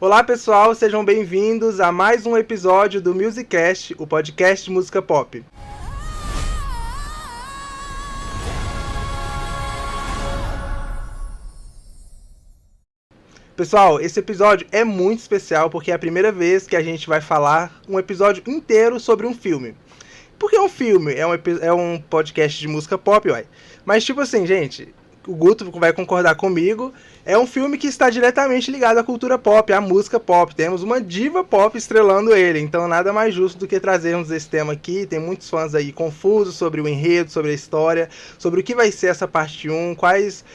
Olá pessoal, sejam bem-vindos a mais um episódio do Musicast, o podcast de música pop. Pessoal, esse episódio é muito especial porque é a primeira vez que a gente vai falar um episódio inteiro sobre um filme. Por que um filme? É um podcast de música pop, uai. Mas tipo assim, gente, o Guto vai concordar comigo, é um filme que está diretamente ligado à cultura pop, à música pop. Temos uma diva pop estrelando ele, então nada mais justo do que trazermos esse tema aqui. Tem muitos fãs aí confusos sobre o enredo, sobre a história, sobre o que vai ser essa parte 1, quais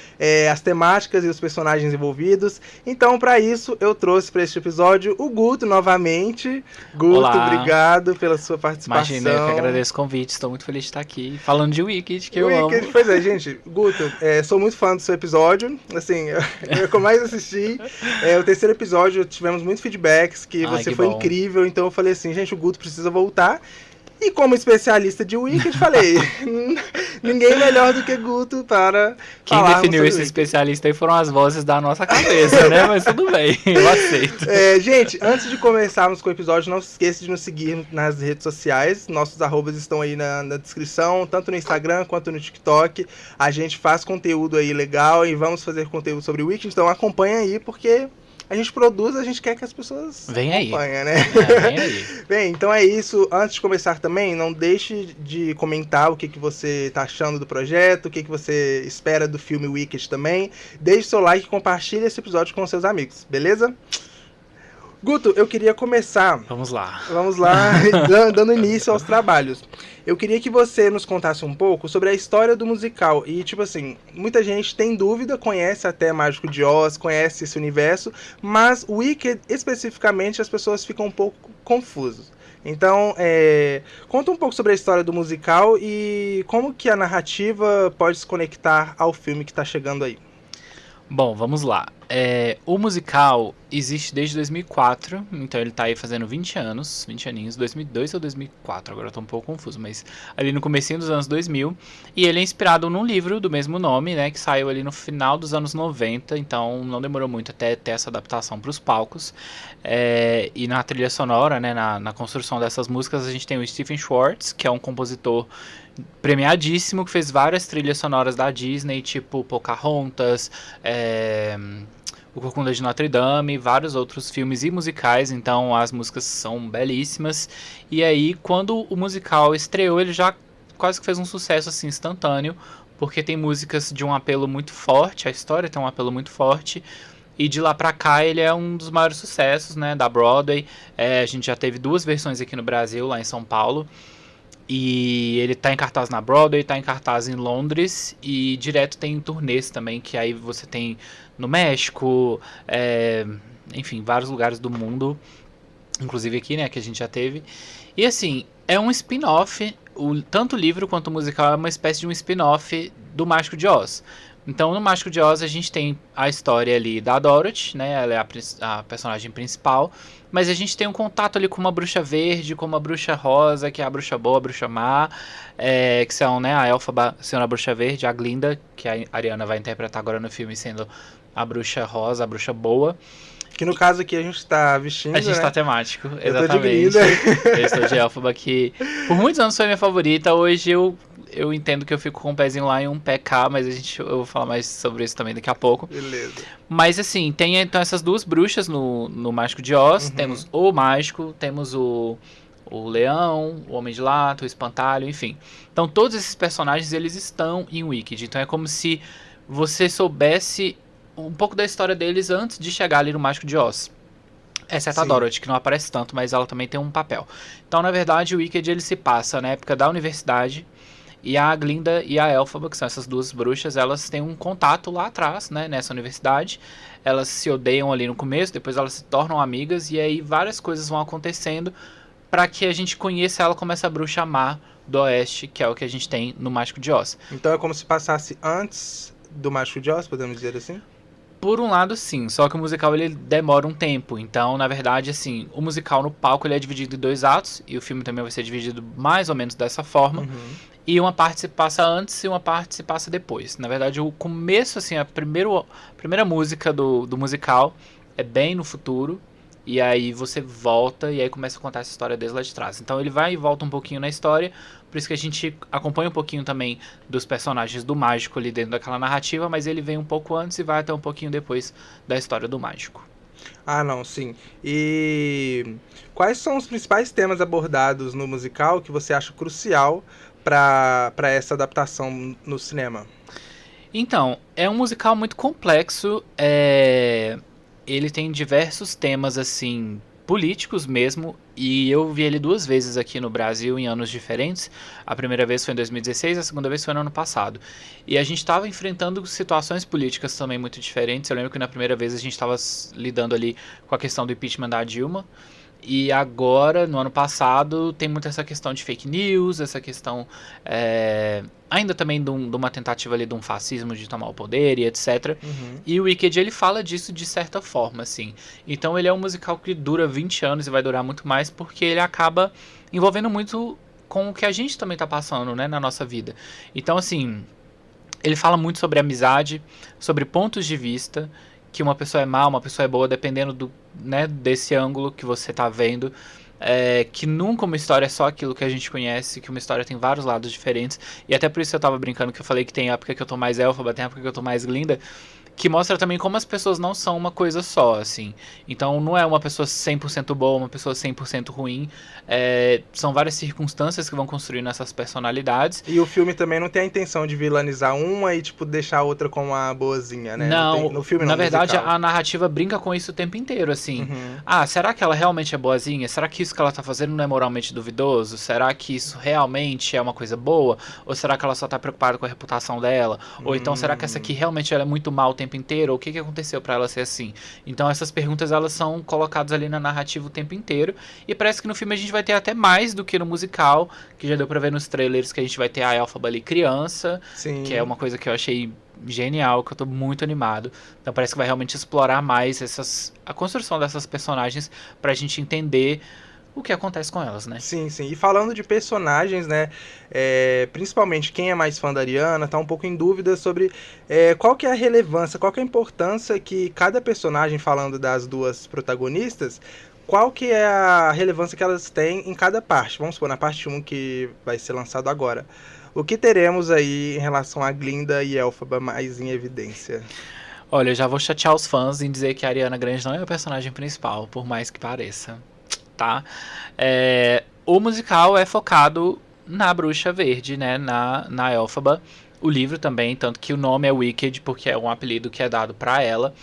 as temáticas e os personagens envolvidos. Então, para isso, eu trouxe para este episódio o Guto novamente. Guto, Olá. Obrigado pela sua participação. Imagina, eu que agradeço o convite, estou muito feliz de estar aqui, falando de Wicked, que eu amo. Pois é, gente, Guto, sou muito fã do seu episódio, assim, é o que eu mais assisti. O terceiro episódio, tivemos muitos feedbacks, que você foi incrível, então eu falei assim, gente, o Guto precisa voltar. E como especialista de Wicked, falei, ninguém melhor do que Guto para Quem definiu esse especialista aí foram as vozes da nossa cabeça, né? Mas tudo bem, eu aceito. Gente, antes de começarmos com o episódio, não se esqueça de nos seguir nas redes sociais. Nossos arrobas estão aí na descrição, tanto no Instagram quanto no TikTok. A gente faz conteúdo aí legal e vamos fazer conteúdo sobre Wicked, então acompanha aí, porque a gente produz, a gente quer que as pessoas acompanhem, né? Vem aí. Bem, então é isso. Antes de começar também, não deixe de comentar o que você tá achando do projeto, o que você espera do filme Wicked também. Deixe seu like e compartilhe esse episódio com seus amigos, beleza? Guto, eu queria começar... Vamos lá, dando início aos trabalhos. Eu queria que você nos contasse um pouco sobre a história do musical. E, tipo assim, muita gente tem dúvida, conhece até Mágico de Oz, conhece esse universo, mas Wicked, especificamente, as pessoas ficam um pouco confusas. Então, conta um pouco sobre a história do musical e como que a narrativa pode se conectar ao filme que está chegando aí. Bom, vamos lá. O musical existe desde 2004, então ele tá aí fazendo 20 anos, 20 aninhos, 2002 ou 2004, agora eu tô um pouco confuso, mas ali no comecinho dos anos 2000, e ele é inspirado num livro do mesmo nome, né, que saiu ali no final dos anos 90, então não demorou muito até ter essa adaptação para os palcos, e na trilha sonora, né, na construção dessas músicas, a gente tem o Stephen Schwartz, que é um compositor premiadíssimo, que fez várias trilhas sonoras da Disney, tipo Pocahontas, O Corcunda de Notre Dame, vários outros filmes e musicais, então as músicas são belíssimas. E aí, quando o musical estreou, ele já quase que fez um sucesso assim, instantâneo, porque tem músicas de um apelo muito forte, a história tem um apelo muito forte, e de lá pra cá ele é um dos maiores sucessos, né, da Broadway. A gente já teve 2 versões aqui no Brasil, lá em São Paulo. E ele tá em cartaz na Broadway, tá em cartaz em Londres e direto tem turnês também, que aí você tem no México, enfim, vários lugares do mundo, inclusive aqui, né, que a gente já teve. E assim, é um spin-off, tanto o livro quanto o musical é uma espécie de um spin-off do Mágico de Oz. Então, no Mágico de Oz, a gente tem a história ali da Dorothy, né? Ela é a personagem principal. Mas a gente tem um contato ali com uma bruxa verde, com uma bruxa rosa, que é a bruxa boa, a bruxa má. Que são, né, a Elphaba sendo a bruxa verde, a Glinda, que a Ariana vai interpretar agora no filme, sendo a bruxa rosa, a bruxa boa. Que no caso aqui a gente tá vestindo, A gente tá temático, exatamente. Eu estou de Elphaba, que por muitos anos foi minha favorita. Hoje eu entendo que eu fico com um pezinho lá e um pé cá, mas eu vou falar mais sobre isso também daqui a pouco. Beleza. Mas assim, tem então essas 2 bruxas no Mágico de Oz. Uhum. Temos o Mágico, temos o Leão, o Homem de Lata, o Espantalho, enfim. Então todos esses personagens, eles estão em Wicked. Então é como se você soubesse um pouco da história deles antes de chegar ali no Mágico de Oz. Exceto a Dorothy, que não aparece tanto, mas ela também tem um papel. Então, na verdade, o Wicked ele se passa na época da universidade. E a Glinda e a Elphaba, que são essas 2 bruxas, elas têm um contato lá atrás, né, nessa universidade. Elas se odeiam ali no começo, depois elas se tornam amigas. E aí várias coisas vão acontecendo para que a gente conheça ela como essa bruxa má do Oeste, que é o que a gente tem no Mágico de Oz. Então é como se passasse antes do Mágico de Oz, podemos dizer assim? Por um lado, sim, só que o musical ele demora um tempo. Então, na verdade, assim, o musical no palco ele é dividido em 2 atos, e o filme também vai ser dividido mais ou menos dessa forma. Uhum. E uma parte se passa antes e uma parte se passa depois. Na verdade, o começo, assim, a primeira música do musical é bem no futuro. e aí você volta e aí começa a contar essa história desde lá de trás. Então ele vai e volta um pouquinho na história, por isso que a gente acompanha um pouquinho também dos personagens do mágico ali dentro daquela narrativa, mas ele vem um pouco antes e vai até um pouquinho depois da história do mágico. Ah, não, sim. E quais são os principais temas abordados no musical que você acha crucial para essa adaptação no cinema? Então, é um musical muito complexo, ele tem diversos temas, assim, políticos mesmo, e eu vi ele 2 vezes aqui no Brasil em anos diferentes. A primeira vez foi em 2016, a segunda vez foi no ano passado. E a gente estava enfrentando situações políticas também muito diferentes. Eu lembro que na primeira vez a gente estava lidando ali com a questão do impeachment da Dilma, e agora, no ano passado, tem muito essa questão de fake news, essa questão ainda também de uma tentativa ali de um fascismo de tomar o poder e etc. Uhum. E o Wicked, ele fala disso de certa forma, assim. Então ele é um musical que dura 20 anos e vai durar muito mais porque ele acaba envolvendo muito com o que a gente também tá passando, né, na nossa vida. Então, assim, ele fala muito sobre amizade, sobre pontos de vista, que uma pessoa é má, uma pessoa é boa, dependendo desse ângulo que você tá vendo. Que nunca uma história é só aquilo que a gente conhece, que uma história tem vários lados diferentes. E até por isso eu tava brincando que eu falei que tem época que eu tô mais Elphaba, tem época que eu tô mais Glinda, que mostra também como as pessoas não são uma coisa só, assim. Então não é uma pessoa 100% boa, uma pessoa 100% ruim. São várias circunstâncias que vão construindo essas personalidades. E o filme também não tem a intenção de vilanizar uma e, tipo, deixar a outra como uma boazinha, né? Não, no filme na no verdade musical. a narrativa brinca com isso o tempo inteiro, assim. Uhum. Ah, será que ela realmente é boazinha? Será que isso que ela tá fazendo não é moralmente duvidoso? Será que isso realmente é uma coisa boa? Ou será que ela só tá preocupada com a reputação dela? Ou então será que essa aqui realmente ela é muito mal o tempo inteiro? Ou o que aconteceu pra ela ser assim? Então essas perguntas elas são colocadas ali na narrativa o tempo inteiro. E parece que no filme a gente vai ter até mais do que no musical, que já deu pra ver nos trailers que a gente vai ter a Elphaba ali criança, Sim. que é uma coisa que eu achei genial, que eu tô muito animado. Então parece que vai realmente explorar mais a construção dessas personagens pra gente entender o que acontece com elas, né? Sim, sim. E falando de personagens, né? Principalmente quem é mais fã da Ariana tá um pouco em dúvida sobre qual que é a relevância, qual que é a importância que cada personagem, falando das duas protagonistas, qual que é a relevância que elas têm em cada parte. Vamos supor, na parte 1 que vai ser lançado agora. O que teremos aí em relação a Glinda e Elphaba mais em evidência? Olha, eu já vou chatear os fãs em dizer que a Ariana Grande não é o personagem principal, por mais que pareça, tá? O musical é focado na Bruxa Verde, né? Na Elphaba. O livro também, tanto que o nome é Wicked, porque é um apelido que é dado pra ela.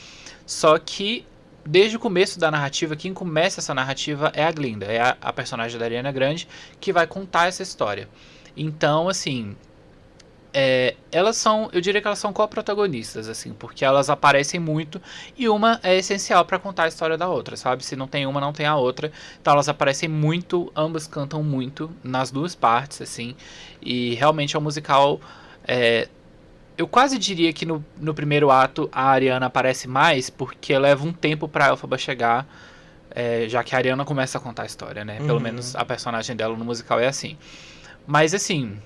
Só que desde o começo da narrativa, quem começa essa narrativa é a Glinda, é a personagem da Ariana Grande, que vai contar essa história. Então, assim, elas são, eu diria que elas são co-protagonistas, assim, porque elas aparecem muito e uma é essencial pra contar a história da outra, sabe? Se não tem uma, não tem a outra. Então elas aparecem muito, ambas cantam muito nas duas partes, assim, e realmente é um musical. Eu quase diria que no primeiro ato a Ariana aparece mais, porque leva um tempo pra Elphaba chegar, já que a Ariana começa a contar a história, né? Pelo menos a personagem dela no musical é assim. Mas assim,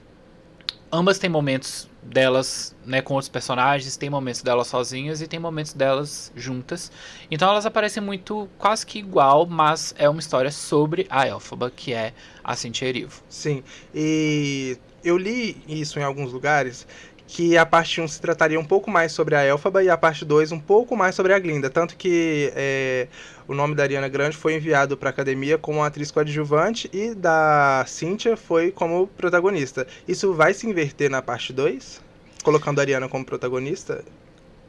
ambas têm momentos delas, né, com outros personagens, tem momentos delas sozinhas e tem momentos delas juntas. Então elas aparecem muito, quase que igual, mas é uma história sobre a Elphaba, que é a Cynthia Erivo. Sim, e eu li isso em alguns lugares, que a parte 1 se trataria um pouco mais sobre a Elphaba e a parte 2 um pouco mais sobre a Glinda. Tanto que o nome da Ariana Grande foi enviado para a academia como atriz coadjuvante e da Cynthia foi como protagonista. Isso vai se inverter na parte 2? Colocando a Ariana como protagonista?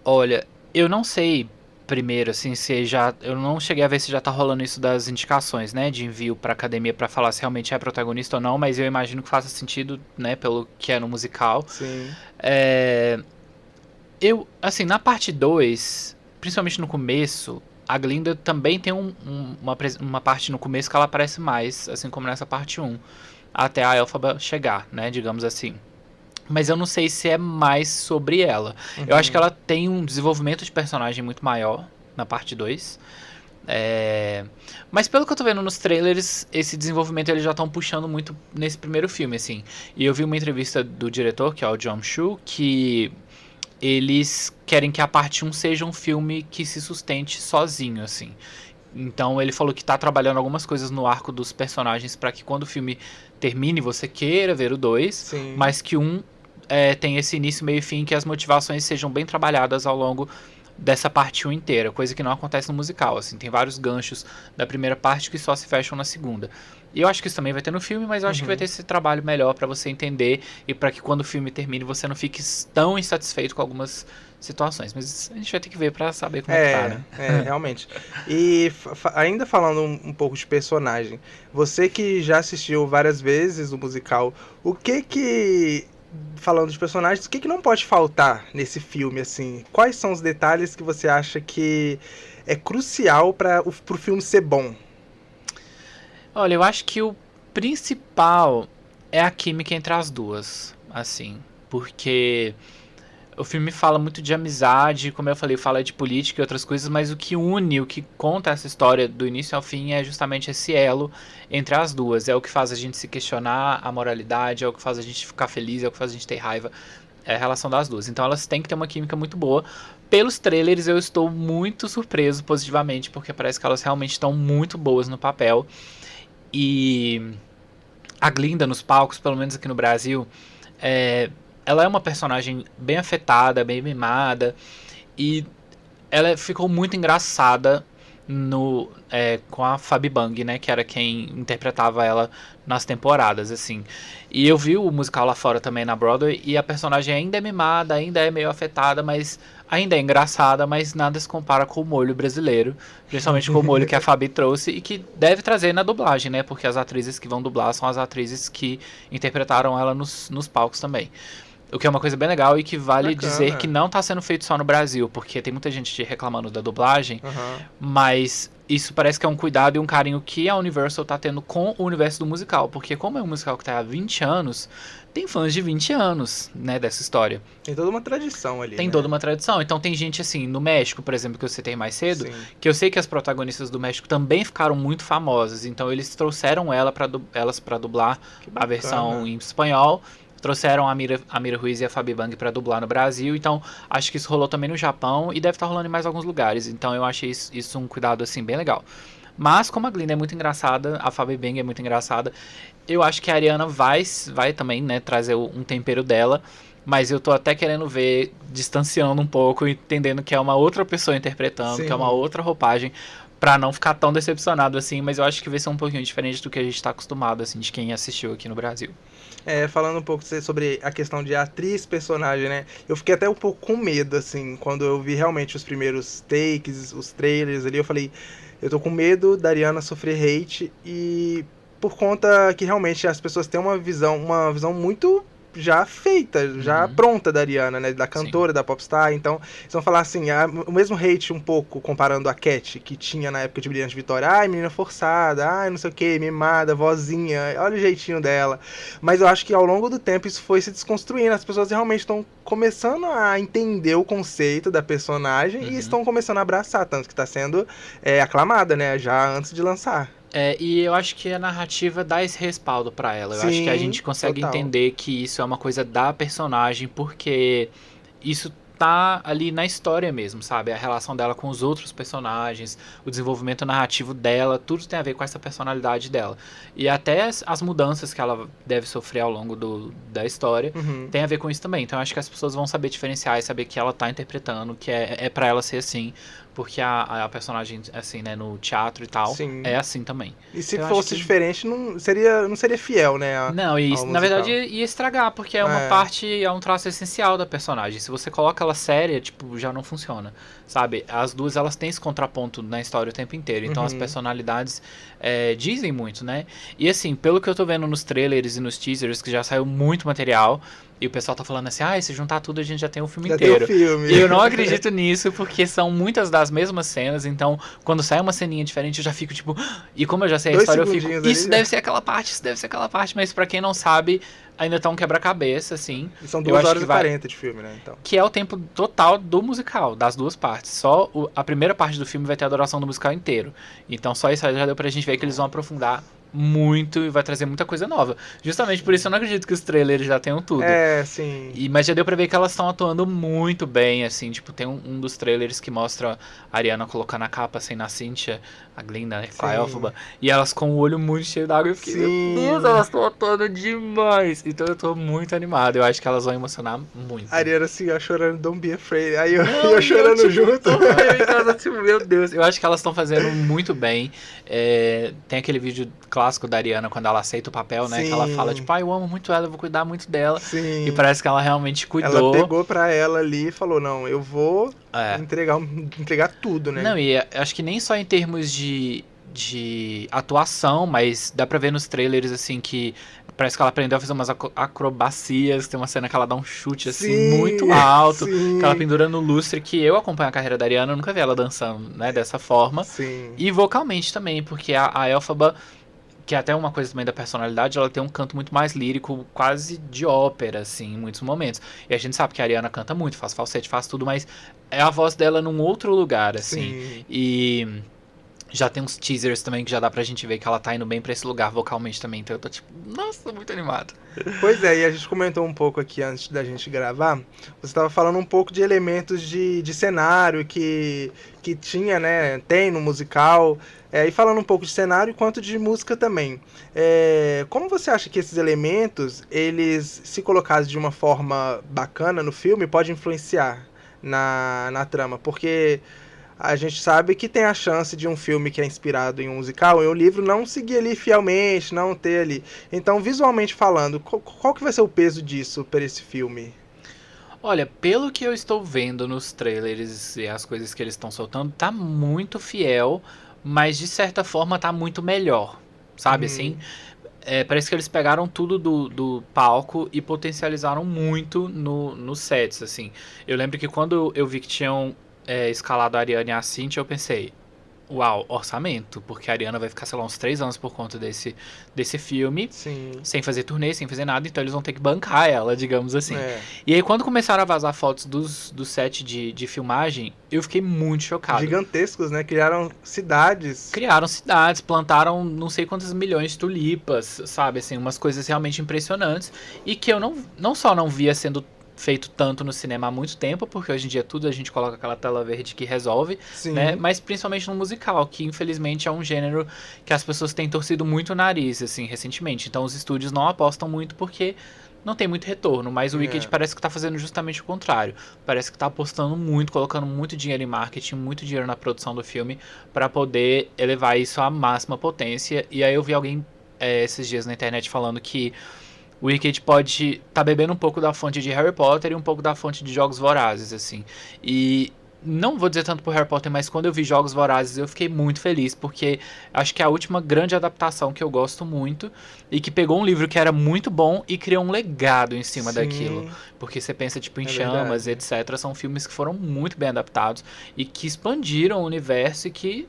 Olha, eu não sei primeiro, assim, se já. Eu não cheguei a ver se já tá rolando isso das indicações, né? De envio pra academia pra falar se realmente é protagonista ou não, mas eu imagino que faça sentido, né? Pelo que é no musical. Sim. Assim, na parte 2, principalmente no começo, a Glinda também tem uma parte no começo que ela aparece mais, assim como nessa parte 1, até a Elphaba chegar, né? Digamos assim. Mas eu não sei se é mais sobre ela. Uhum. Eu acho que ela tem um desenvolvimento de personagem muito maior na parte 2. Mas pelo que eu tô vendo nos trailers, esse desenvolvimento eles já estão puxando muito nesse primeiro filme, assim. E eu vi uma entrevista do diretor, que é o John Chu, que eles querem que a parte 1 seja um filme que se sustente sozinho, assim. Então ele falou que tá trabalhando algumas coisas no arco dos personagens pra que quando o filme termine você queira ver o 2, Sim. mas que tem esse início, meio e fim, que as motivações sejam bem trabalhadas ao longo dessa parte 1 inteira, coisa que não acontece no musical, assim, tem vários ganchos da primeira parte que só se fecham na segunda. E eu acho que isso também vai ter no filme, mas eu acho que vai ter esse trabalho melhor pra você entender e pra que quando o filme termine você não fique tão insatisfeito com algumas situações. Mas a gente vai ter que ver pra saber como é que tá, né? Realmente. E ainda falando um pouco de personagem, você que já assistiu várias vezes o musical, falando de personagens, o que não pode faltar nesse filme, assim? Quais são os detalhes que você acha que é crucial para pro filme ser bom? Olha, eu acho que o principal é a química entre as duas, assim, porque o filme fala muito de amizade, como eu falei, fala de política e outras coisas, mas o que une, o que conta essa história do início ao fim é justamente esse elo entre as duas. É o que faz a gente se questionar a moralidade, é o que faz a gente ficar feliz, é o que faz a gente ter raiva. É a relação das duas. Então elas têm que ter uma química muito boa. Pelos trailers eu estou muito surpreso positivamente, porque parece que elas realmente estão muito boas no papel. E a Glinda nos palcos, pelo menos aqui no Brasil, ela é uma personagem bem afetada, bem mimada, e ela ficou muito engraçada com a Fabi Bang, né, que era quem interpretava ela nas temporadas, assim. E eu vi o musical lá fora também na Broadway, e a personagem ainda é mimada, ainda é meio afetada, mas ainda é engraçada, mas nada se compara com o molho brasileiro, principalmente com o molho que a Fabi trouxe e que deve trazer na dublagem, né, porque as atrizes que vão dublar são as atrizes que interpretaram ela nos palcos também. O que é uma coisa bem legal e que vale dizer que não está sendo feito só no Brasil, porque tem muita gente reclamando da dublagem, mas isso parece que é um cuidado e um carinho que a Universal está tendo com o universo do musical, porque como é um musical que está há 20 anos, tem fãs de 20 anos, né, dessa história. Tem toda uma tradição ali, Tem toda uma tradição. Então tem gente assim, no México, por exemplo, que eu citei mais cedo, que eu sei que as protagonistas do México também ficaram muito famosas, então eles trouxeram elas para dublar a versão em espanhol. Trouxeram a Mira Ruiz e a Fabi Bang pra dublar no Brasil, então acho que isso rolou também no Japão e deve estar rolando em mais alguns lugares, então eu achei isso um cuidado assim bem legal. Mas como a Glinda é muito engraçada, a Fabi Bang é muito engraçada, eu acho que a Ariana vai também, né, trazer um tempero dela, mas eu tô até querendo ver, distanciando um pouco, entendendo que é uma outra pessoa interpretando, que é uma outra roupagem, pra não ficar tão decepcionado assim, mas eu acho que vai ser um pouquinho diferente do que a gente tá acostumado, assim, de quem assistiu aqui no Brasil. Falando um pouco sobre a questão de atriz-personagem, né? Eu fiquei até um pouco com medo, assim, quando eu vi realmente os primeiros takes, os trailers ali, eu falei, eu tô com medo da Ariana sofrer hate, e por conta que realmente as pessoas têm uma visão muito já feita, já pronta da Ariana, né? Da cantora, da popstar. Então, eles vão falar assim, o mesmo hate um pouco comparando a Cat, que tinha na época de Brilhante Vitória. Ai, menina forçada, ai, não sei o que, mimada, vozinha, olha o jeitinho dela. Mas eu acho que ao longo do tempo isso foi se desconstruindo. As pessoas realmente estão começando a entender o conceito da personagem e estão começando a abraçar, tanto que está sendo aclamada, né? Já antes de lançar. E eu acho que a narrativa dá esse respaldo pra ela. Eu acho que a gente consegue entender que isso é uma coisa da personagem, porque isso tá ali na história mesmo, sabe? A relação dela com os outros personagens, o desenvolvimento narrativo dela, tudo tem a ver com essa personalidade dela. E até as mudanças que ela deve sofrer ao longo da história tem a ver com isso também. Então eu acho que as pessoas vão saber diferenciar e saber que ela tá interpretando, que é pra ela ser assim, porque a personagem, assim, né, no teatro e tal, é assim também. E se fosse diferente, não seria fiel, né? Não, e na verdade ia estragar, porque é uma parte, é um traço essencial da personagem. Se você coloca ela séria, tipo, já não funciona, sabe? As duas, elas têm esse contraponto na história o tempo inteiro, então as personalidades dizem muito, né? E assim, pelo que eu tô vendo nos trailers e nos teasers, que já saiu muito material, e o pessoal tá falando assim, se juntar tudo a gente já tem um filme inteiro. Tem um filme. E eu não acredito nisso, porque são muitas das mesmas cenas, então quando sai uma ceninha diferente eu já fico tipo... E como eu já sei a história, eu fico, isso deve ser aquela parte, mas pra quem não sabe, ainda tá um quebra-cabeça, assim. E são 2 horas e 40 de filme, né? Então. Que é o tempo total do musical, das duas partes. Só a primeira parte do filme vai ter a duração do musical inteiro. Então só isso já deu pra gente ver que eles vão aprofundar muito e vai trazer muita coisa nova. Justamente por isso eu não acredito que os trailers já tenham tudo. Sim. Mas já deu pra ver que elas estão atuando muito bem, assim, tipo, tem um dos trailers que mostra a Ariana colocando a capa, assim, na Cynthia, a Glinda, né, com a Elphaba, e elas com o olho muito cheio d'água, eu fiquei, Sim. meu Deus, elas estão atuando demais. Então eu tô muito animado, eu acho que elas vão emocionar muito. A Ariana, assim, ó, chorando, Don't Be Afraid, aí eu chorando junto. Eu em casa, tipo, meu Deus, eu acho que elas estão fazendo muito bem. Tem aquele vídeo clássico da Ariana quando ela aceita o papel, né? Sim. Que ela fala, tipo, eu amo muito ela, eu vou cuidar muito dela. Sim. E parece que ela realmente cuidou. Ela pegou pra ela ali e falou, não, eu vou entregar tudo, né? Não, e acho que nem só em termos de atuação, mas dá pra ver nos trailers, assim, que parece que ela aprendeu a fazer umas acrobacias, tem uma cena que ela dá um chute, assim, muito alto, que ela pendura no lustre, que eu acompanho a carreira da Ariana, eu nunca vi ela dançando, né, dessa forma. Sim. E vocalmente também, porque a Elphaba, que é até uma coisa também da personalidade, ela tem um canto muito mais lírico, quase de ópera, assim, em muitos momentos. E a gente sabe que a Ariana canta muito, faz falsete, faz tudo, mas é a voz dela num outro lugar, assim. Sim. E já tem uns teasers também que já dá pra gente ver que ela tá indo bem pra esse lugar vocalmente também. Então eu tô tipo, nossa, muito animado. Pois é, e a gente comentou um pouco aqui antes da gente gravar. Você tava falando um pouco de elementos de cenário que tinha, né? Tem no musical. E falando um pouco de cenário quanto de música também. Como você acha que esses elementos, eles, se colocados de uma forma bacana no filme, pode influenciar na trama? Porque a gente sabe que tem a chance de um filme que é inspirado em um musical e um livro não seguir ali fielmente, não ter ali. Então, visualmente falando, qual que vai ser o peso disso para esse filme? Olha, pelo que eu estou vendo nos trailers e as coisas que eles estão soltando, tá muito fiel, mas de certa forma tá muito melhor, sabe assim? Parece que eles pegaram tudo do palco e potencializaram muito nos sets, assim. Eu lembro que quando eu vi que tinham escalado a Ariana e a Cynthia, eu pensei, uau, orçamento, porque a Ariana vai ficar, sei lá, uns 3 anos por conta desse filme, Sim. sem fazer turnê, sem fazer nada, então eles vão ter que bancar ela, digamos assim. É. E aí quando começaram a vazar fotos do set de filmagem, eu fiquei muito chocado. Gigantescos, né? Criaram cidades. Criaram cidades, plantaram não sei quantas milhões de tulipas, sabe, assim, umas coisas realmente impressionantes, e que eu não só não via sendo feito tanto no cinema há muito tempo, porque hoje em dia tudo a gente coloca aquela tela verde que resolve, Sim. né? Mas principalmente no musical, que infelizmente é um gênero que as pessoas têm torcido muito o nariz, assim, recentemente. Então os estúdios não apostam muito porque não tem muito retorno, mas o Wicked parece que tá fazendo justamente o contrário. Parece que tá apostando muito, colocando muito dinheiro em marketing, muito dinheiro na produção do filme, para poder elevar isso à máxima potência. E aí eu vi alguém esses dias na internet falando que o Wicked pode tá bebendo um pouco da fonte de Harry Potter e um pouco da fonte de Jogos Vorazes, assim. E não vou dizer tanto por Harry Potter, mas quando eu vi Jogos Vorazes eu fiquei muito feliz, porque acho que é a última grande adaptação que eu gosto muito e que pegou um livro que era muito bom e criou um legado em cima daquilo. Porque você pensa, tipo, em Chamas, etc. São filmes que foram muito bem adaptados e que expandiram o universo e que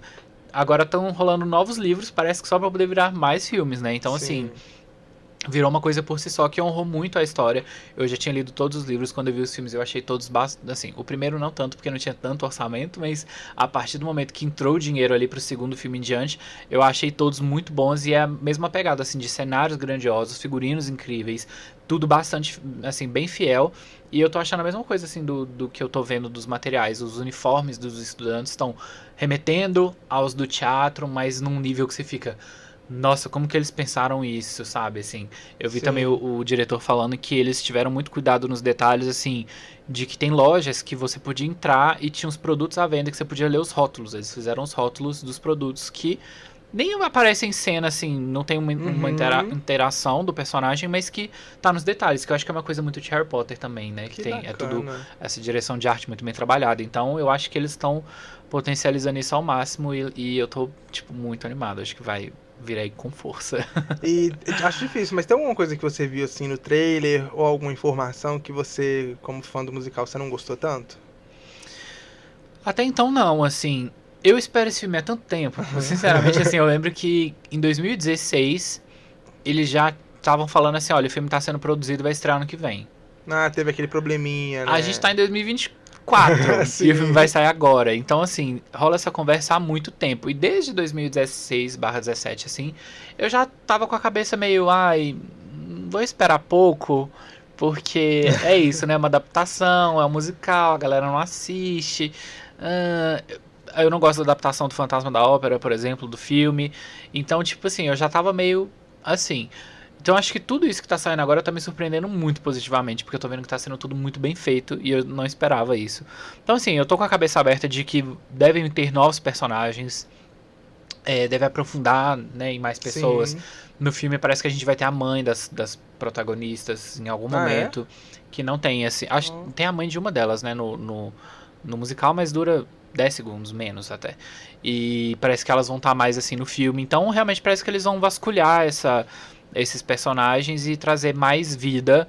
agora estão rolando novos livros, parece que só pra poder virar mais filmes, né? Então, assim, virou uma coisa por si só que honrou muito a história. Eu já tinha lido todos os livros, quando eu vi os filmes eu achei todos assim, o primeiro não tanto porque não tinha tanto orçamento, mas a partir do momento que entrou o dinheiro ali pro segundo filme em diante, eu achei todos muito bons e é a mesma pegada, assim, de cenários grandiosos, figurinos incríveis, tudo bastante, assim, bem fiel. E eu tô achando a mesma coisa, assim, do que eu tô vendo dos materiais. Os uniformes dos estudantes estão remetendo aos do teatro, mas num nível que você fica... Nossa, como que eles pensaram isso, sabe, assim, eu vi também o diretor falando que eles tiveram muito cuidado nos detalhes, assim, de que tem lojas que você podia entrar e tinha os produtos à venda que você podia ler os rótulos, eles fizeram os rótulos dos produtos que nem aparecem em cena, assim, não tem uma interação do personagem, mas que tá nos detalhes, que eu acho que é uma coisa muito de Harry Potter também, né, que tem, é tudo, essa direção de arte muito bem trabalhada, então eu acho que eles estão potencializando isso ao máximo e eu tô, tipo, muito animado, acho que vai vir aí com força. E acho difícil, mas tem alguma coisa que você viu assim no trailer ou alguma informação que você, como fã do musical, você não gostou tanto? Até então não, assim, eu espero esse filme há tanto tempo, sinceramente, assim, eu lembro que em 2016 eles já estavam falando assim, olha, o filme tá sendo produzido e vai estrear ano que vem. Teve aquele probleminha, né? A gente tá em 2024 2024 e Sim. o filme vai sair agora. Então, assim, rola essa conversa há muito tempo. E desde 2016/17, assim, eu já tava com a cabeça meio, ai, vou esperar pouco, porque é isso, né? É uma adaptação, é um musical, a galera não assiste. Ah, eu não gosto da adaptação do Fantasma da Ópera, por exemplo, do filme. Então, tipo assim, eu já tava meio assim. Então acho que tudo isso que tá saindo agora tá me surpreendendo muito positivamente, porque eu tô vendo que tá sendo tudo muito bem feito e eu não esperava isso. Então assim, eu tô com a cabeça aberta de que devem ter novos personagens, deve aprofundar, né, em mais pessoas. Sim. No filme parece que a gente vai ter a mãe das protagonistas em algum Ah, é? momento, que não tem assim, acho, Oh. tem a mãe de uma delas, né, no musical, mas dura 10 segundos, menos até. E parece que elas vão estar mais assim no filme. Então, realmente parece que eles vão vasculhar esses personagens e trazer mais vida.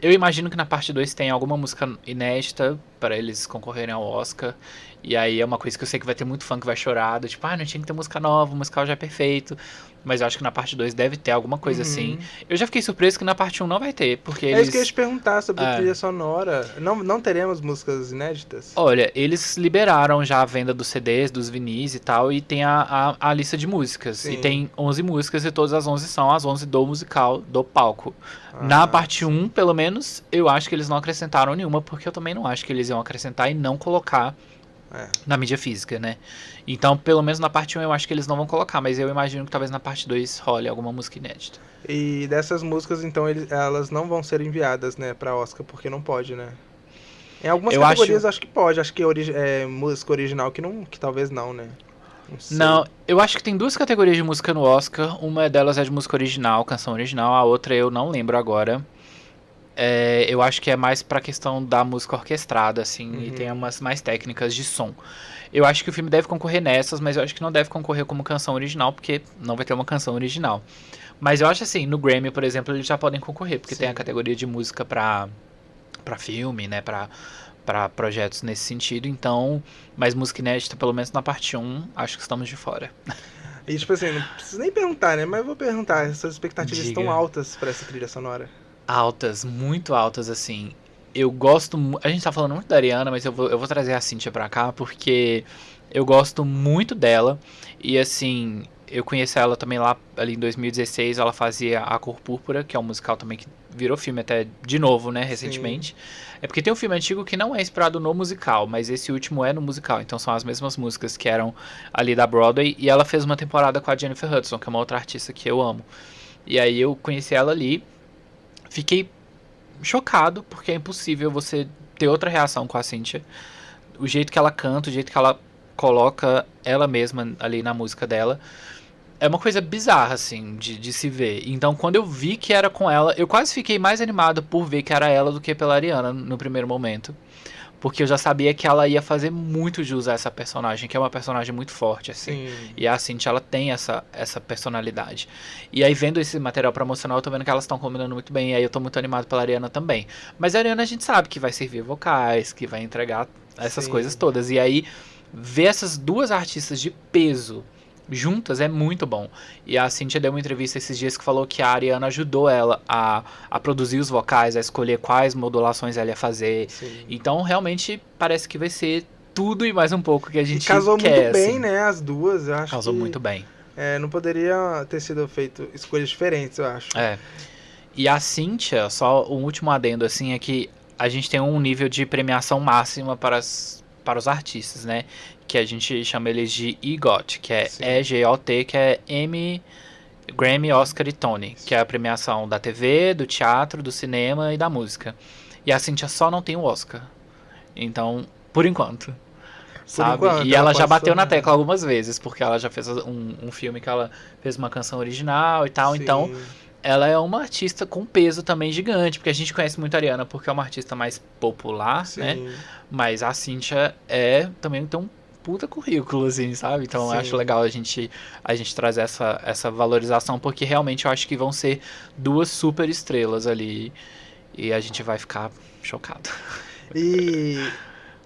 Eu imagino que na parte 2 tem alguma música inédita para eles concorrerem ao Oscar. E aí é uma coisa que eu sei que vai ter muito fã que vai chorar, do tipo, não tinha que ter música nova, o musical já é perfeito. Mas eu acho que na parte 2 deve ter alguma coisa assim. Uhum. Eu já fiquei surpreso que na parte 1 não vai ter, porque É isso que eu ia eles... te perguntar sobre É. trilha sonora. Não teremos músicas inéditas? Olha, eles liberaram já a venda dos CDs, dos vinis e tal, e tem a lista de músicas. Sim. E tem 11 músicas e todas as 11 são as 11 do musical, do palco. Ah, Na parte sim. 1, pelo menos, eu acho que eles não acrescentaram nenhuma, porque eu também não acho que eles iam acrescentar e não colocar É. na mídia física, né? Então, pelo menos na parte 1 eu acho que eles não vão colocar, mas eu imagino que talvez na parte 2 role alguma música inédita. E dessas músicas, então, elas não vão ser enviadas, né, pra Oscar, porque não pode, né? Em algumas Eu categorias acho que pode, acho que música original que talvez não, né? Não sei. Não, eu acho que tem duas categorias de música no Oscar. Uma delas é de música original, canção original. A outra eu não lembro agora. Eu acho que é mais pra questão da música orquestrada, assim, e tem umas mais técnicas de som. Eu acho que o filme deve concorrer nessas, mas eu acho que não deve concorrer como canção original, porque não vai ter uma canção original. Mas eu acho assim, no Grammy, por exemplo, eles já podem concorrer, porque Sim. tem a categoria de música pra filme, né, pra projetos nesse sentido, então, mas música inédita, pelo menos na parte 1, acho que estamos de fora. E tipo assim, não preciso nem perguntar, né? Mas eu vou perguntar, essas expectativas Diga. estão altas pra essa trilha sonora. Altas, muito altas, assim. Eu gosto. A gente tá falando muito da Ariana, mas eu vou trazer a Cynthia pra cá, porque eu gosto muito dela. E assim, eu conheci ela também lá ali em 2016. Ela fazia A Cor Púrpura, que é um musical também que virou filme até de novo, né, recentemente. É porque tem um filme antigo que não é inspirado no musical, mas esse último é no musical. Então são as mesmas músicas que eram ali da Broadway. E ela fez uma temporada com a Jennifer Hudson, que é uma outra artista que eu amo. E aí eu conheci ela ali. Fiquei chocado, porque é impossível você ter outra reação com a Cynthia. O jeito que ela canta, o jeito que ela coloca ela mesma ali na música dela, é uma coisa bizarra, assim, de se ver. Então, quando eu vi que era com ela, eu quase fiquei mais animado por ver que era ela do que pela Ariana no primeiro momento. Porque eu já sabia que ela ia fazer muito jus a essa personagem, que é uma personagem muito forte, assim. Sim. E a Cynthia, ela tem essa personalidade. E aí, vendo esse material promocional, eu tô vendo que elas estão combinando muito bem. E aí, eu tô muito animado pela Ariana também. Mas a Ariana, a gente sabe que vai servir vocais, que vai entregar essas Sim. coisas todas. E aí, ver essas duas artistas de peso juntas é muito bom. E a Cynthia deu uma entrevista esses dias que falou que a Ariana ajudou ela a produzir os vocais, a escolher quais modulações ela ia fazer. Sim. Então, realmente, parece que vai ser tudo e mais um pouco que a gente E casou quer, muito bem, assim. né? As duas, eu acho Casou que muito bem. não poderia ter sido feito escolhas diferentes, eu acho. E a Cynthia, só um último adendo, assim, é que a gente tem um nível de premiação máxima para os artistas, né? Que a gente chama eles de EGOT, que é Sim. EGOT, que é Emmy, Grammy, Oscar e Tony, que é a premiação da TV, do teatro, do cinema e da música. E a Cynthia só não tem o Oscar. Então, por enquanto. Sabe? enquanto, E ela ela já pode bateu na sonhar. tecla algumas vezes, porque ela já fez um filme que ela fez uma canção original e tal. Sim. Então, ela é uma artista com peso também gigante, porque a gente conhece muito a Ariana porque é uma artista mais popular, Sim. né? Mas a Cynthia também tem um puta currículo, assim, sabe? Então eu Sim. acho legal a gente trazer essa valorização, porque realmente eu acho que vão ser duas super estrelas ali e a gente vai ficar chocado. E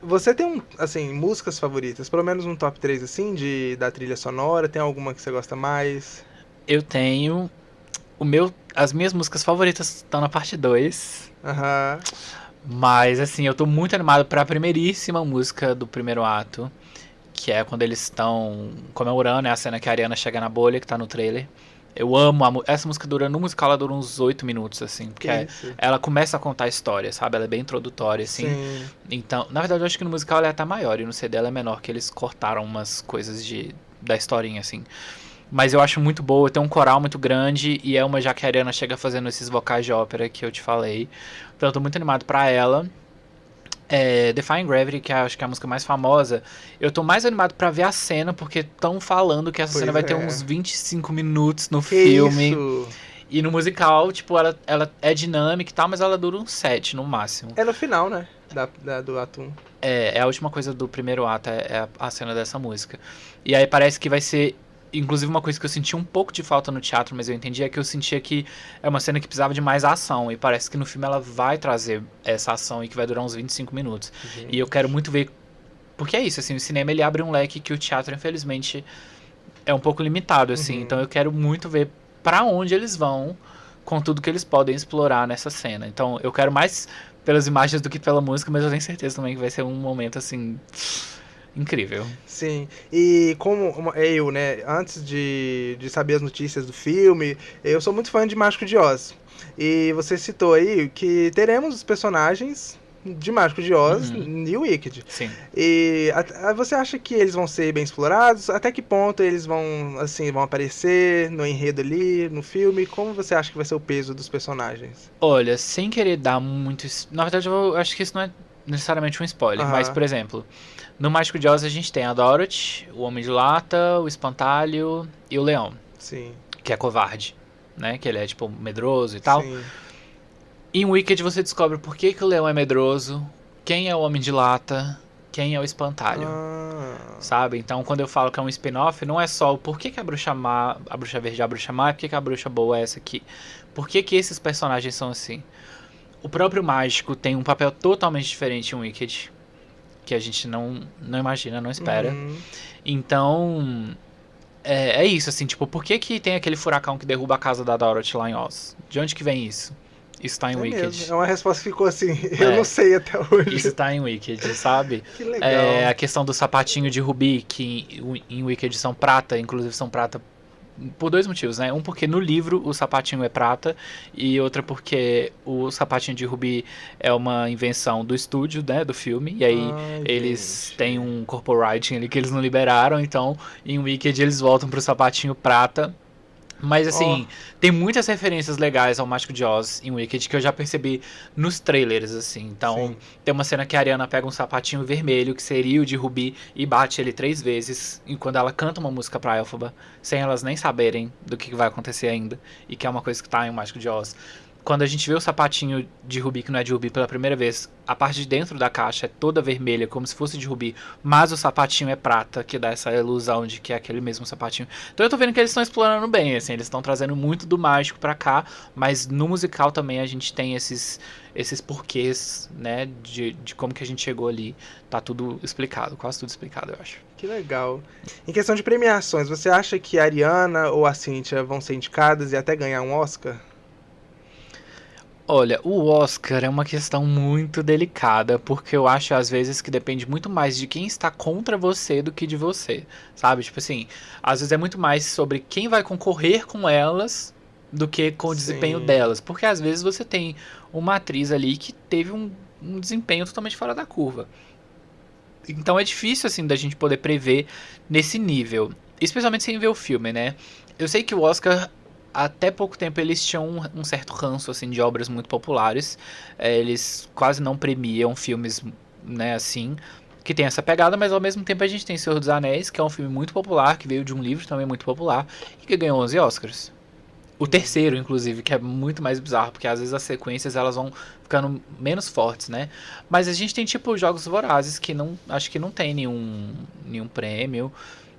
você tem, assim, músicas favoritas? Pelo menos um top 3, assim, da trilha sonora? Tem alguma que você gosta mais? Eu tenho as minhas músicas favoritas estão na parte 2, Aham. Mas, assim, eu tô muito animado pra primeiríssima música do primeiro ato, que é quando eles estão comemorando, é a cena que a Ariana chega na bolha, que tá no trailer. Eu amo essa música no musical ela dura uns 8 minutos, assim, porque Que isso. ela começa a contar a história, sabe? Ela é bem introdutória, assim. Sim. Então, na verdade, eu acho que no musical ela é até maior, e no CD ela é menor, que eles cortaram umas coisas da historinha, assim. Mas eu acho muito boa, tem um coral muito grande, e é uma já que a Ariana chega fazendo esses vocais de ópera que eu te falei. Então eu tô muito animado pra ela. Defying Gravity, que acho que é a música mais famosa, eu tô mais animado pra ver a cena, porque estão falando que essa Pois cena vai ter é. uns 25 minutos no Que filme. isso? E no musical, tipo, ela é dinâmica e tal, mas ela dura uns 7 no máximo. É no final, né? Do ato 1. É a última coisa do primeiro ato, é a cena dessa música. E aí parece que vai ser. Inclusive, uma coisa que eu senti um pouco de falta no teatro, mas eu entendi, é que eu sentia que é uma cena que precisava de mais ação. E parece que no filme ela vai trazer essa ação e que vai durar uns 25 minutos. Gente. E eu quero muito ver. Porque é isso, assim, o cinema ele abre um leque que o teatro, infelizmente, é um pouco limitado, assim. Uhum. Então eu quero muito ver pra onde eles vão com tudo que eles podem explorar nessa cena. Então eu quero mais pelas imagens do que pela música, mas eu tenho certeza também que vai ser um momento, assim, incrível. Sim, e eu, né, antes de saber as notícias do filme, eu sou muito fã de Mágico de Oz. E você citou aí que teremos os personagens de Mágico de Oz e Wicked. Sim. E você acha que eles vão ser bem explorados? Até que ponto eles vão, assim, vão aparecer no enredo ali, no filme? Como você acha que vai ser o peso dos personagens? Olha, sem querer dar muito. Na verdade, eu acho que isso não é necessariamente um spoiler, mas, Aham. por exemplo, no Mágico de Oz a gente tem a Dorothy, o Homem de Lata, o Espantalho e o Leão, Sim, que é covarde, né? Que ele é, tipo, medroso e tal. sim. Em Wicked você descobre por que o Leão é medroso, quem é o Homem de Lata, quem é o Espantalho. Ah, Sabe? Então, quando eu falo que é um spin-off, não é só o porquê que a bruxa má, a bruxa verde é a bruxa má, e por que a bruxa boa é essa aqui. Por que esses personagens são assim? O próprio mágico tem um papel totalmente diferente em Wicked, que a gente não imagina, não espera. uhum. Então, é isso, assim, tipo, por que tem aquele furacão que derruba a casa da Dorothy lá em Oz? De onde que vem isso? Isso tá em É Wicked. mesmo, é uma resposta que ficou assim, eu não sei até hoje. Isso tá em Wicked, sabe? Que legal. A questão do sapatinho de rubi, que em Wicked são prata, inclusive são prata por dois motivos, né? Um porque no livro o sapatinho é prata e outra porque o sapatinho de rubi é uma invenção do estúdio, né, do filme. E aí Ai, eles gente. têm um corpo writing ali que eles não liberaram, então em Wicked eles voltam pro sapatinho prata. Mas Ó, assim, tem muitas referências legais ao Mágico de Oz em Wicked que eu já percebi nos trailers, assim. Então, sim. tem uma cena que a Ariana pega um sapatinho vermelho, que seria o de Rubi, e bate ele 3 vezes, enquanto ela canta uma música pra Elphaba, sem elas nem saberem do que vai acontecer ainda, e que é uma coisa que tá em O Mágico de Oz. Quando a gente vê o sapatinho de Rubi, que não é de Rubi, pela primeira vez, a parte de dentro da caixa é toda vermelha, como se fosse de Rubi, mas o sapatinho é prata, que dá essa ilusão de que é aquele mesmo sapatinho. Então eu tô vendo que eles estão explorando bem, assim, eles estão trazendo muito do mágico pra cá, mas no musical também a gente tem esses porquês, né, de como que a gente chegou ali. Tá tudo explicado, quase tudo explicado, eu acho. Que legal. Em questão de premiações, você acha que a Ariana ou a Cynthia vão ser indicadas e até ganhar um Oscar? Olha, o Oscar é uma questão muito delicada, porque eu acho às vezes que depende muito mais de quem está contra você do que de você, sabe? Tipo assim, às vezes é muito mais sobre quem vai concorrer com elas do que com o desempenho Sim. delas, porque às vezes você tem uma atriz ali que teve um desempenho totalmente fora da curva. Então é difícil assim da gente poder prever nesse nível, especialmente sem ver o filme, né? Eu sei que o Oscar até pouco tempo eles tinham um certo ranço assim de obras muito populares. Eles quase não premiam filmes, né, assim, que tem essa pegada, mas ao mesmo tempo a gente tem Senhor dos Anéis, que é um filme muito popular, que veio de um livro também muito popular e que ganhou 11 Oscars. O terceiro, inclusive, que é muito mais bizarro, porque às vezes as sequências elas vão ficando menos fortes, né? Mas a gente tem tipo Jogos Vorazes que não acho que não tem nenhum prêmio.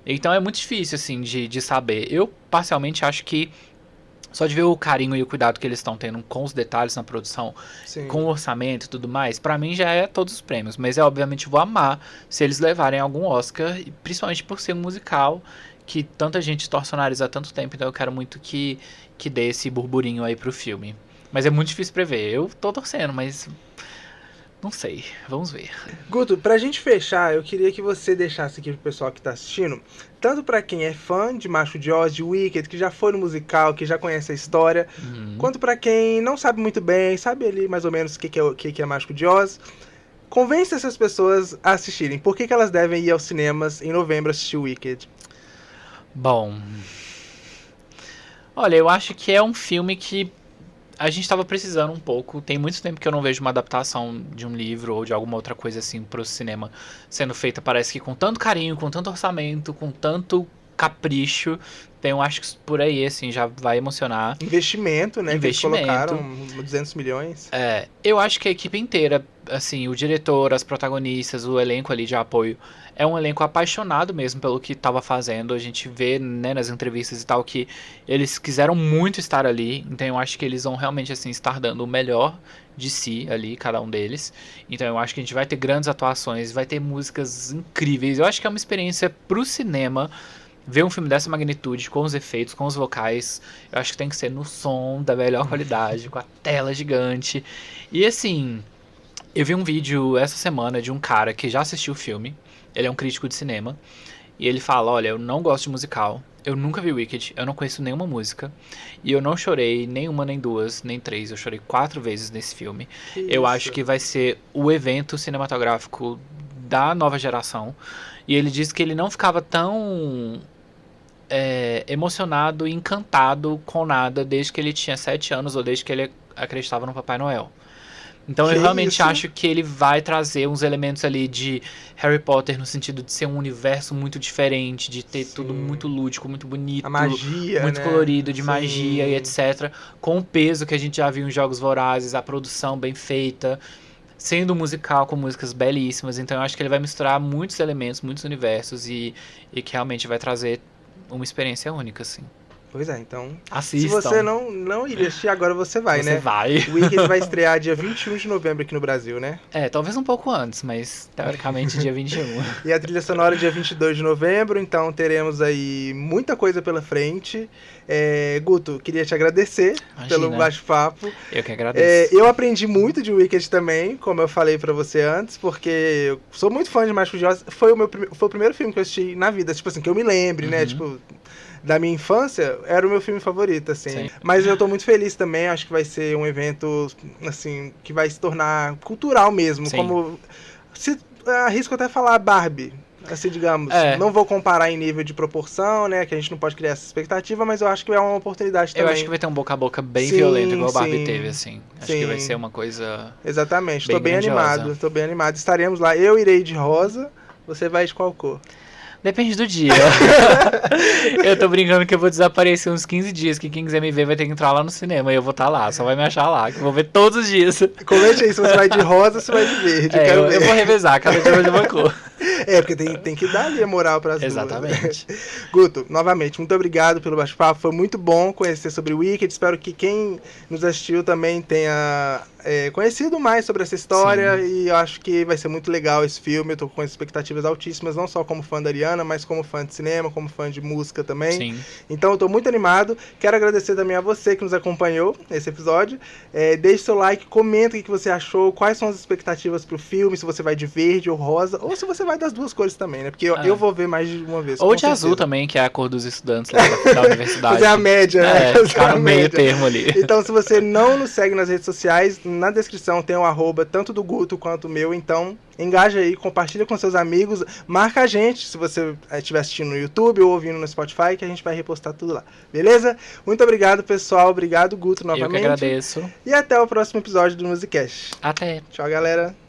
Então é muito difícil assim de saber. Eu parcialmente acho que só de ver o carinho e o cuidado que eles estão tendo com os detalhes na produção, com o Sim. orçamento e tudo mais, pra mim já é todos os prêmios. Mas é obviamente vou amar se eles levarem algum Oscar, principalmente por ser um musical que tanta gente torce o nariz há tanto tempo, então eu quero muito que dê esse burburinho aí pro filme. Mas é muito difícil prever. Eu tô torcendo, mas Não sei, vamos ver. Guto, pra gente fechar, eu queria que você deixasse aqui pro pessoal que tá assistindo, tanto pra quem é fã de Mágico de Oz, de Wicked, que já foi no musical, que já conhece a história, quanto pra quem não sabe muito bem, sabe ali mais ou menos o que é Mágico de Oz, convence essas pessoas a assistirem. Por que elas devem ir aos cinemas em novembro assistir Wicked? Bom, olha, eu acho que é um filme que a gente tava precisando um pouco. Tem muito tempo que eu não vejo uma adaptação de um livro ou de alguma outra coisa assim pro cinema sendo feita, parece que com tanto carinho, com tanto orçamento, com tanto capricho. Então eu acho que por aí, assim, já vai emocionar. Investimento, né? Investimento. Que eles colocaram 200 milhões. Eu acho que a equipe inteira, assim, o diretor, as protagonistas, o elenco ali de apoio, é um elenco apaixonado mesmo pelo que estava fazendo. A gente vê, né, nas entrevistas e tal, que eles quiseram muito estar ali. Então eu acho que eles vão realmente, assim, estar dando o melhor de si ali, cada um deles. Então eu acho que a gente vai ter grandes atuações, vai ter músicas incríveis. Eu acho que é uma experiência pro cinema. Ver um filme dessa magnitude, com os efeitos, com os vocais, eu acho que tem que ser no som da melhor qualidade, com a tela gigante. E assim, eu vi um vídeo essa semana de um cara que já assistiu o filme, ele é um crítico de cinema, e ele fala, olha, eu não gosto de musical, eu nunca vi Wicked, eu não conheço nenhuma música, e eu não chorei nenhuma, nem duas, nem três, eu chorei 4 vezes nesse filme. Eu acho que vai ser o evento cinematográfico da nova geração, e ele disse que ele não ficava tão emocionado e encantado com nada desde que ele tinha 7 anos ou desde que ele acreditava no Papai Noel. Então eu realmente acho que ele vai trazer uns elementos ali de Harry Potter no sentido de ser um universo muito diferente, de ter tudo muito lúdico, muito bonito, a magia, muito né? colorido, de magia e etc. Com o peso que a gente já viu em Jogos Vorazes, a produção bem feita, sendo um musical com músicas belíssimas. Então eu acho que ele vai misturar muitos elementos, muitos universos e que realmente vai trazer uma experiência única, assim. Pois é, então... Assistam. Se você não iria assistir, agora você vai, né? Você vai. O Wicked vai estrear dia 21 de novembro aqui no Brasil, né? Talvez um pouco antes, mas teoricamente dia 21. E a trilha sonora dia 22 de novembro, então teremos aí muita coisa pela frente. Guto, queria te agradecer pelo bate-papo. Eu que agradeço. Eu aprendi muito de Wicked também, como eu falei pra você antes, porque eu sou muito fã de Mágico de Oz. Foi o primeiro filme que eu assisti na vida, tipo assim, que eu me lembre, né? Tipo, da minha infância, era o meu filme favorito, assim. Sim. Mas eu tô muito feliz também, acho que vai ser um evento, assim, que vai se tornar cultural mesmo. Sim. Como, arrisco até falar Barbie, assim, digamos. Não vou comparar em nível de proporção, né, que a gente não pode criar essa expectativa, mas eu acho que é uma oportunidade também. Eu acho que vai ter um boca a boca bem violento, igual a Barbie teve, assim. Acho que vai ser uma coisa... Exatamente, tô bem animado. Estaremos lá, eu irei de rosa, você vai de qual cor? Depende do dia. Eu tô brincando que eu vou desaparecer uns 15 dias, que quem quiser me ver vai ter que entrar lá no cinema e eu vou estar lá, só vai me achar lá, que eu vou ver todos os dias. Comente aí se você vai de rosa ou se vai de verde. Eu vou revezar, cada dia vai de uma cor. Porque tem que dar ali a moral pras duas. Exatamente. Guto, novamente, muito obrigado pelo bate-papo, foi muito bom conhecer sobre o Wicked, espero que quem nos assistiu também tenha conhecido mais sobre essa história. Sim. E eu acho que vai ser muito legal esse filme, eu tô com expectativas altíssimas, não só como fã da Ariana, mas como fã de cinema, como fã de música também. Sim. Então eu tô muito animado, quero agradecer também a você que nos acompanhou nesse episódio, deixe seu like, comenta o que você achou, quais são as expectativas pro filme, se você vai de verde ou rosa, ou se você vai das duas cores também, né, porque eu vou ver mais de uma vez. Ou de certeza. Azul também, que é a cor dos estudantes lá da universidade. Fazer a média, né? Ficar no meio termo ali. Então se você não nos segue nas redes sociais, na descrição tem o @ tanto do Guto quanto o meu, então engaja aí, compartilha com seus amigos, marca a gente se você estiver assistindo no YouTube ou ouvindo no Spotify, que a gente vai repostar tudo lá, beleza? Muito obrigado, pessoal, obrigado, Guto, novamente. Eu que agradeço. E até o próximo episódio do Musicast. Até. Tchau, galera.